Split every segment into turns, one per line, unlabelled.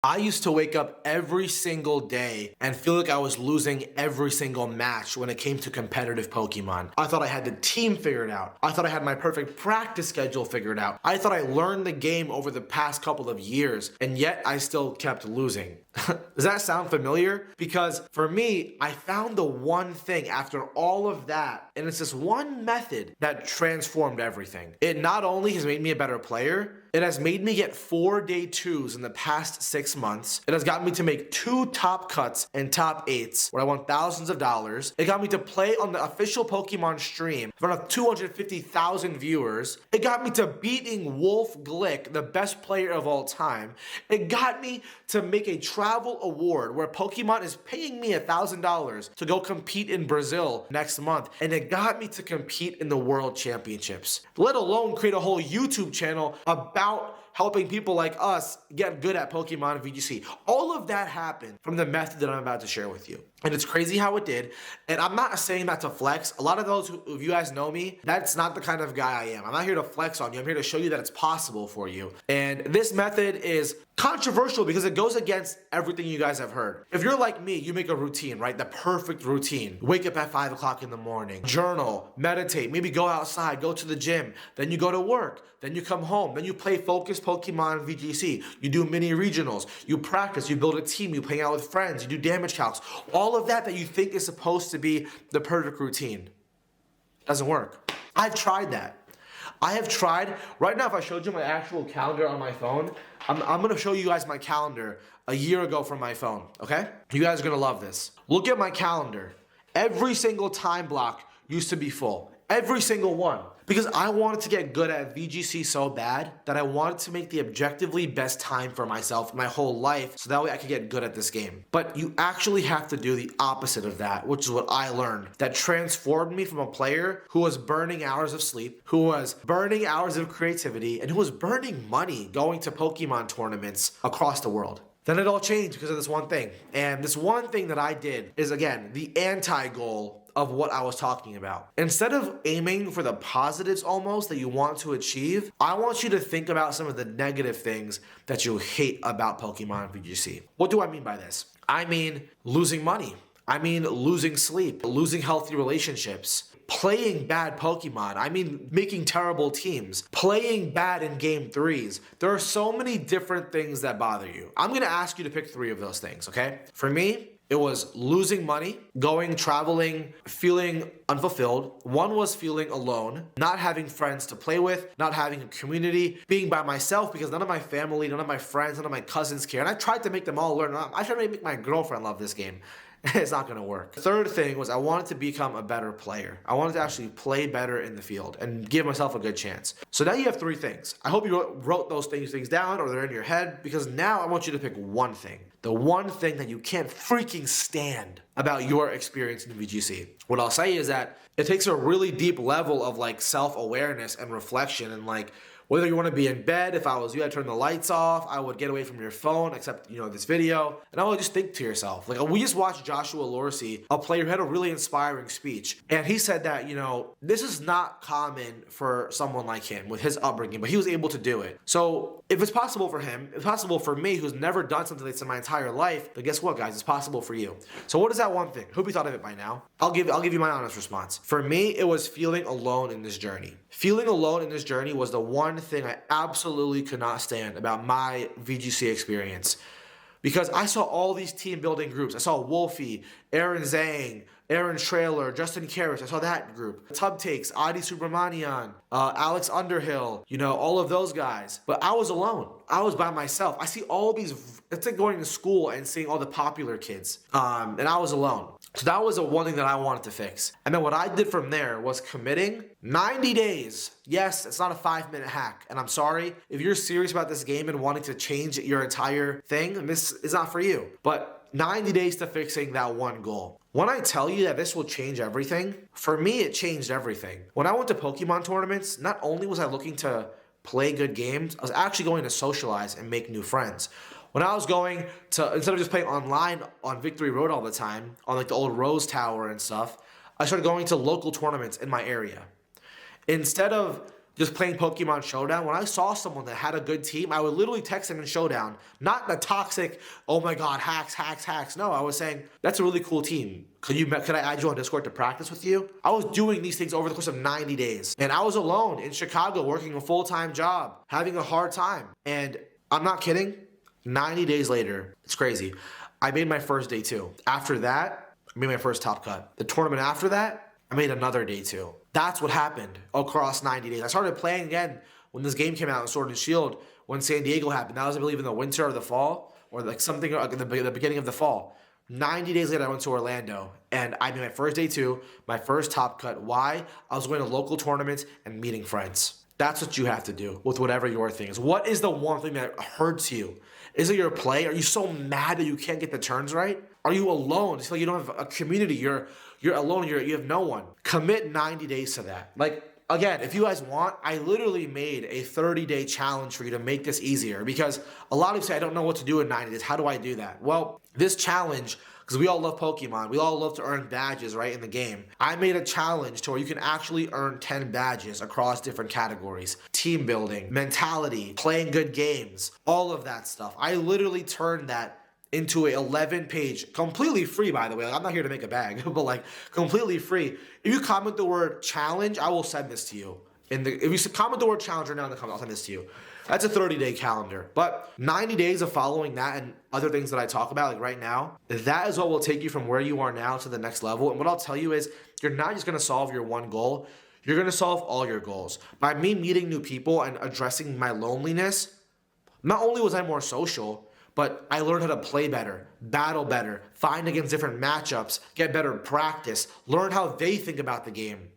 I used to wake up every single day and feel like I was losing every single match when it came to competitive Pokemon. I thought I had the team figured out. I thought I had my perfect practice schedule figured out. I thought I learned the game over the past couple of years, and yet I still kept losing. Does that sound familiar? Because for me, I found the one thing after all of that, and it's this one method that transformed everything. It not only has made me a better player, it has made me get 4 day 2s in the past 6 months. It has gotten me to make 2 top cuts and top 8s where I won thousands of dollars. It got me to play on the official Pokemon stream in front of 250,000 viewers. It got me to beating Wolfe Glick, the best player of all time. It got me to make a travel award where Pokemon is paying me $1,000 to go compete in Brazil next month. And it got me to compete in the World Championships, let alone create a whole YouTube channel about helping people like us get good at Pokemon VGC. All of that happened from the method that I'm about to share with you. And it's crazy how it did. And I'm not saying that to flex. A lot of those of you guys know me, that's not the kind of guy I am. I'm not here to flex on you. I'm here to show you that it's possible for you. And this method is controversial because it goes against everything you guys have heard. If you're like me, you make a routine, right? The perfect routine. Wake up at 5 o'clock in the morning, journal, meditate, maybe go outside, go to the gym, then you go to work, then you come home, then you play focused Pokemon VGC, you do mini regionals, you practice, you build a team, you hang out with friends, you do damage calcs, all of that you think is supposed to be the perfect routine doesn't work. I've tried that. I have tried. Right now, if I showed you my actual calendar on my phone, I'm going to show you guys my calendar a year ago from my phone, okay? You guys are going to love this. Look at my calendar. Every single time block used to be full. Every single one. Because I wanted to get good at VGC so bad that I wanted to make the objectively best time for myself my whole life so that way I could get good at this game. But you actually have to do the opposite of that, which is what I learned. That transformed me from a player who was burning hours of sleep, who was burning hours of creativity, and who was burning money going to Pokemon tournaments across the world. Then it all changed because of this one thing. And this one thing that I did is, again, the anti-goal of what I was talking about. Instead of aiming for the positives almost that you want to achieve, I want you to think about some of the negative things that you hate about Pokemon VGC. What do I mean by this? I mean losing money. I mean losing sleep, losing healthy relationships, playing bad Pokemon. I mean making terrible teams, playing bad in game 3s. There are so many different things that bother you. I'm gonna ask you to pick 3 of those things, okay? For me, it was losing money, going, traveling, feeling unfulfilled. One was feeling alone, not having friends to play with, not having a community, being by myself because none of my family, none of my friends, none of my cousins care. And I tried to make them all learn. I tried to make my girlfriend love this game. It's not gonna work. The third thing was I wanted to become a better player. I wanted to actually play better in the field and give myself a good chance. So now you have 3 things. I hope you wrote those things down or they're in your head, because now I want you to pick one thing. The one thing that you can't freaking stand about your experience in VGC. What I'll say is that it takes a really deep level of like self-awareness and reflection, and like whether you want to be in bed, if I was you, I'd turn the lights off, I would get away from your phone, except, this video, and I would just think to yourself. Like, we just watched Joshua Lorsey, a player who had a really inspiring speech, and he said that, this is not common for someone like him with his upbringing, but he was able to do it. So, if it's possible for him, it's possible for me, who's never done something like this in my entire life, then guess what, guys? It's possible for you. So what is that one thing? Hope you thought of it by now. I'll give you my honest response. For me, it was feeling alone in this journey. Feeling alone in this journey was the one thing I absolutely could not stand about my VGC experience. Because I saw all these team building groups. I saw Wolfie, Aaron Zhang, Aaron Trailer, Justin Karras. I saw that group. Tub Takes, Adi Subramanian, Alex Underhill, all of those guys. But I was alone. I was by myself. I see all these, it's like going to school and seeing all the popular kids. And I was alone. So that was the one thing that I wanted to fix. And then what I did from there was committing 90 days. Yes, it's not a 5-minute hack. And I'm sorry, if you're serious about this game and wanting to change your entire thing, this is not for you. But 90 days to fixing that one goal. When I tell you that this will change everything, for me, it changed everything. When I went to Pokemon tournaments, not only was I looking to play good games, I was actually going to socialize and make new friends. When I was going to, instead of just playing online on Victory Road all the time, on like the old Rose Tower and stuff, I started going to local tournaments in my area. Instead of just playing Pokemon Showdown, when I saw someone that had a good team, I would literally text them in Showdown. Not the toxic, oh my god, hacks, hacks, hacks. No, I was saying, that's a really cool team. Could I add you on Discord to practice with you? I was doing these things over the course of 90 days. And I was alone in Chicago working a full-time job, having a hard time. And I'm not kidding, 90 days later, it's crazy, I made my first day 2. After that, I made my first top cut. The tournament after that, I made another day 2. That's what happened across 90 days. I started playing again when this game came out in Sword and Shield, when San Diego happened. That was, I believe, in the winter or the fall, or like something like the beginning of the fall. 90 days later, I went to Orlando, and I made my first day 2, my first top cut. Why? I was going to local tournaments and meeting friends. That's what you have to do with whatever your thing is. What is the one thing that hurts you? Is it your play? Are you so mad that you can't get the turns right? Are you alone? It's like you don't have a community. You're alone. You have no one. Commit 90 days to that. Like, again, if you guys want, I literally made a 30-day challenge for you to make this easier, because a lot of you say, I don't know what to do in 90 days. How do I do that? Well, this challenge, because we all love Pokemon, we all love to earn badges, right, in the game. I made a challenge to where you can actually earn 10 badges across different categories. Team building, mentality, playing good games, all of that stuff. I literally turned that into a 11-page, completely free, by the way. Like, I'm not here to make a bag, but like completely free. If you comment the word challenge, I will send this to you. If you comment the word challenge right now in the comments, I'll send this to you. That's a 30-day calendar. But 90 days of following that and other things that I talk about, like right now, that is what will take you from where you are now to the next level. And what I'll tell you is, you're not just gonna solve your one goal, you're gonna solve all your goals. By me meeting new people and addressing my loneliness, not only was I more social, but I learned how to play better, battle better, find against different matchups, get better practice, learn how they think about the game.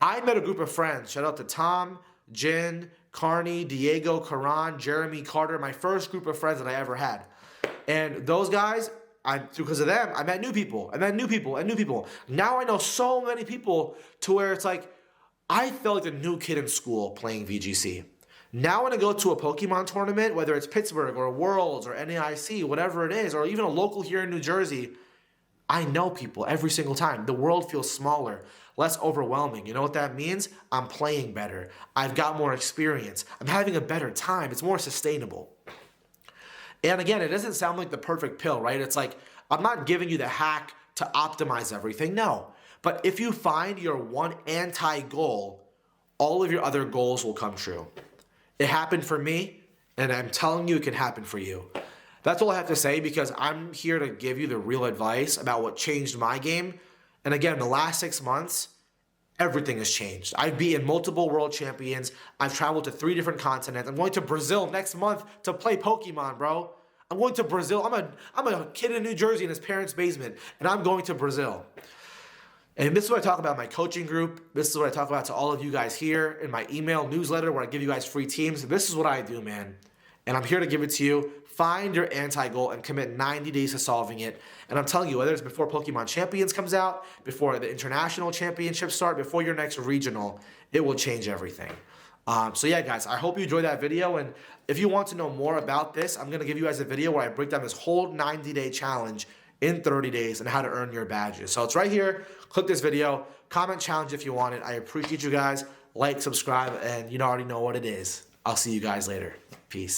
I met a group of friends. Shout out to Tom, Jin, Carney, Diego, Karan, Jeremy, Carter, my first group of friends that I ever had. And those guys, because of them, I met new people. I met new people and new people. Now I know so many people to where it's like, I felt like a new kid in school playing VGC. Now when I go to a Pokemon tournament, whether it's Pittsburgh or Worlds or NAIC, whatever it is, or even a local here in New Jersey, I know people every single time. The world feels smaller, less overwhelming. You know what that means? I'm playing better. I've got more experience. I'm having a better time. It's more sustainable. And again, it doesn't sound like the perfect pill, right? It's like, I'm not giving you the hack to optimize everything. No. But if you find your one anti-goal, all of your other goals will come true. It happened for me, and I'm telling you it can happen for you. That's all I have to say, because I'm here to give you the real advice about what changed my game. And again, in the last 6 months, everything has changed. I've beaten multiple world champions. I've traveled to 3 different continents. I'm going to Brazil next month to play Pokemon, bro. I'm going to Brazil. I'm a kid in New Jersey in his parents' basement, and I'm going to Brazil. And this is what I talk about in my coaching group. This is what I talk about to all of you guys here in my email newsletter where I give you guys free teams. This is what I do, man. And I'm here to give it to you. Find your anti-goal and commit 90 days to solving it. And I'm telling you, whether it's before Pokemon Champions comes out, before the international championships start, before your next regional, it will change everything. So yeah, guys, I hope you enjoyed that video. And if you want to know more about this, I'm going to give you guys a video where I break down this whole 90-day challenge in 30 days and how to earn your badges. So it's right here. Click this video, comment challenge if you want it. I appreciate you guys. Like, subscribe, and you already know what it is. I'll see you guys later. Peace.